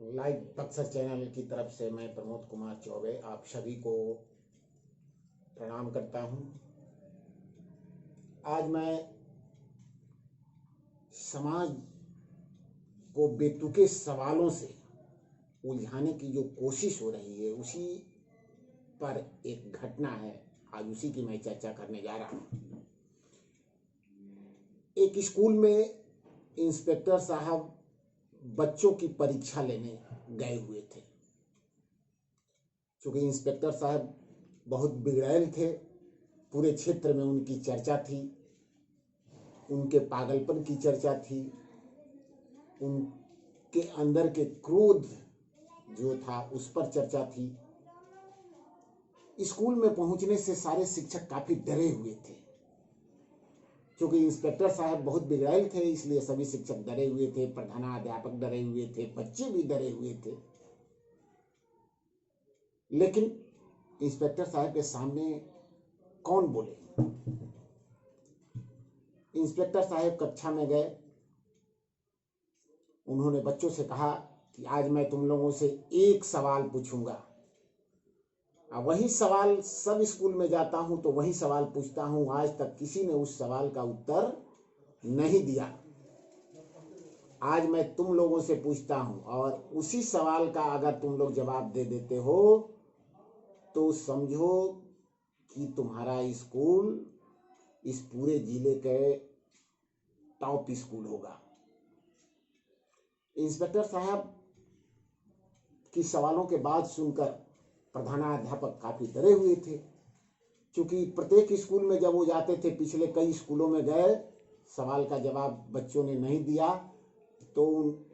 Live Buxar channel की तरफ से मैं प्रमोद कुमार चौबे आप सभी को प्रणाम करता हूं। आज मैं समाज को बेतुके सवालों से उलझाने की जो कोशिश हो रही है उसी पर एक घटना है, आज उसी की मैं चर्चा करने जा रहा हूं। एक स्कूल में इंस्पेक्टर साहब बच्चों की परीक्षा लेने गए हुए थे। क्योंकि इंस्पेक्टर साहब बहुत बिगड़ैल थे, पूरे क्षेत्र में उनकी चर्चा थी, उनके पागलपन की चर्चा थी, उनके अंदर के क्रोध जो था उस पर चर्चा थी। स्कूल में पहुंचने से सारे शिक्षक काफी डरे हुए थे। क्योंकि इंस्पेक्टर साहब बहुत बिगड़ैल थे, इसलिए सभी शिक्षक डरे हुए थे, प्रधानाध्यापक डरे हुए थे, बच्चे भी डरे हुए थे। लेकिन इंस्पेक्टर साहब के सामने कौन बोले? इंस्पेक्टर साहब कक्षा में गए। उन्होंने बच्चों से कहा कि आज मैं तुम लोगों से एक सवाल पूछूंगा। वही सवाल सब स्कूल में जाता हूं तो वही सवाल पूछता हूं, आज तक किसी ने उस सवाल का उत्तर नहीं दिया। आज मैं तुम लोगों से पूछता हूं और उसी सवाल का अगर तुम लोग जवाब दे देते हो तो समझो कि तुम्हारा स्कूल इस पूरे जिले के टॉप स्कूल होगा। इंस्पेक्टर साहब की सवालों के बाद सुनकर प्रधानाध्यापक काफी डरे हुए थे। क्योंकि प्रत्येक स्कूल में जब वो जाते थे, पिछले कई स्कूलों में गए, सवाल का जवाब बच्चों ने नहीं दिया तो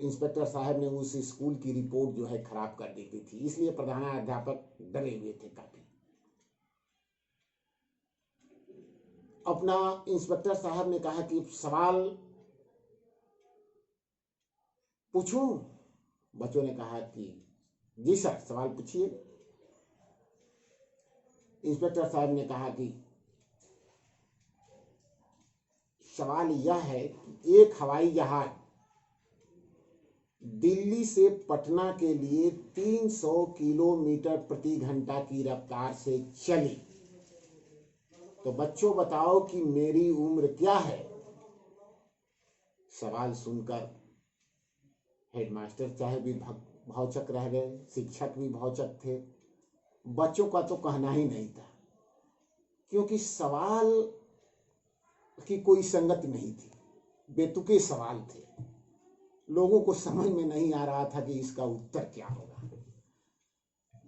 इंस्पेक्टर साहब ने उस स्कूल की रिपोर्ट जो है खराब कर दी थी। इसलिए प्रधानाध्यापक डरे हुए थे काफी। अपना इंस्पेक्टर साहब ने कहा कि सवाल पूछूं? बच्चों ने कहा कि जी सर, सवाल पूछिए। इंस्पेक्टर साहब ने कहा कि सवाल यह है कि एक हवाई जहाज दिल्ली से पटना के लिए 300 किलोमीटर प्रति घंटा की रफ्तार से चली, तो बच्चों बताओ कि मेरी उम्र क्या है? सवाल सुनकर हेडमास्टर चाहे भी भौचक रह गए, शिक्षक भी भौचक थे, बच्चों का तो कहना ही नहीं था। क्योंकि सवाल की कोई संगति नहीं थी, बेतुके सवाल थे, लोगों को समझ में नहीं आ रहा था कि इसका उत्तर क्या होगा।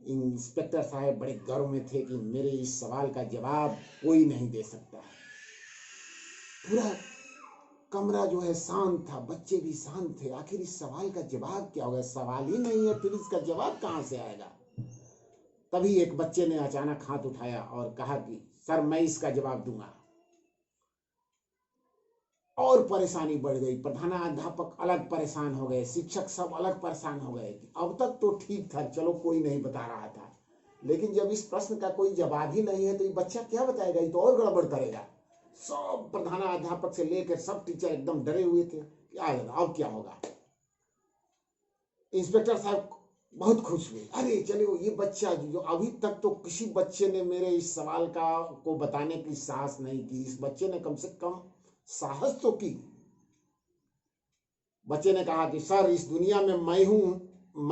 इंस्पेक्टर साहब बड़े गर्व में थे कि मेरे इस सवाल का जवाब कोई नहीं दे सकता। पूरा कमरा जो है शांत था, बच्चे भी शांत थे। आखिर इस सवाल का जवाब क्या होगा? सवाल ही नहीं है, फिर इसका जवाब कहां से आएगा? तभी एक बच्चे ने अचानक हाथ उठाया और कहा कि सर, मैं इसका जवाब दूंगा। और परेशानी बढ़ गई। प्रधानाध्यापक अलग परेशान हो गए, शिक्षक सब अलग परेशान हो गए। अब तक तो ठीक था, चलो कोई नहीं बता रहा था, लेकिन जब इस प्रश्न का कोई जवाब ही नहीं है तो ये बच्चा क्या बताएगा? ये तो और गड़बड़ करेगा। सब प्रधानाध्यापक से लेकर सब टीचर एकदम डरे हुए थे, क्या अब क्या होगा। इंस्पेक्टर साहब बहुत खुश हुए। अरे चलो, ये बच्चा जो अभी तक तो किसी बच्चे ने मेरे इस सवाल को बताने की साहस नहीं की, इस बच्चे ने कम से कम साहस तो की। बच्चे ने कहा कि सर, इस दुनिया में मैं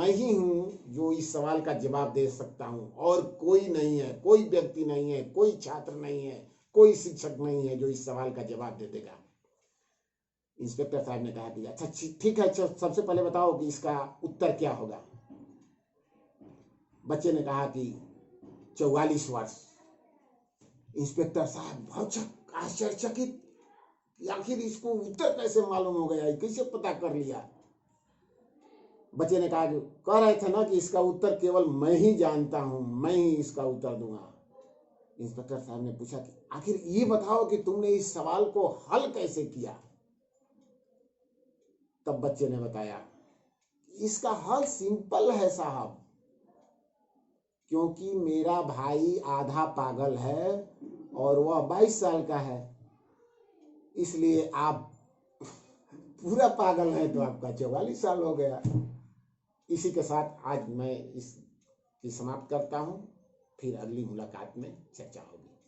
ही हूं जो इस सवाल का जवाब दे सकता हूं, और कोई नहीं है, कोई व्यक्ति नहीं है, कोई छात्र नहीं है, कोई शिक्षक नहीं है जो इस सवाल का जवाब दे देगा। इंस्पेक्टर साहब ने कहा कि अच्छा ठीक है, सबसे पहले बताओ कि इसका उत्तर क्या होगा। बच्चे ने कहा कि 44 वर्ष। इंस्पेक्टर साहब बहुत आश्चर्यचकित, आखिर इसको उत्तर कैसे मालूम हो गया, कैसे पता कर लिया। बच्चे ने कहा कि कह रहे थे ना कि इसका उत्तर केवल मैं ही जानता हूं, मैं ही इसका उत्तर दूंगा। इंस्पेक्टर साहब ने पूछा कि आखिर ये बताओ कि तुमने इस सवाल को हल कैसे किया। तब बच्चे ने बताया, इसका हल सिंपल है साहब, क्योंकि मेरा भाई आधा पागल है और वह 22 साल का है, इसलिए आप पूरा पागल है तो आपका 44 साल हो गया। इसी के साथ आज मैं इस की समाप्त करता हूँ। फिर अगली मुलाकात में चर्चा होगी।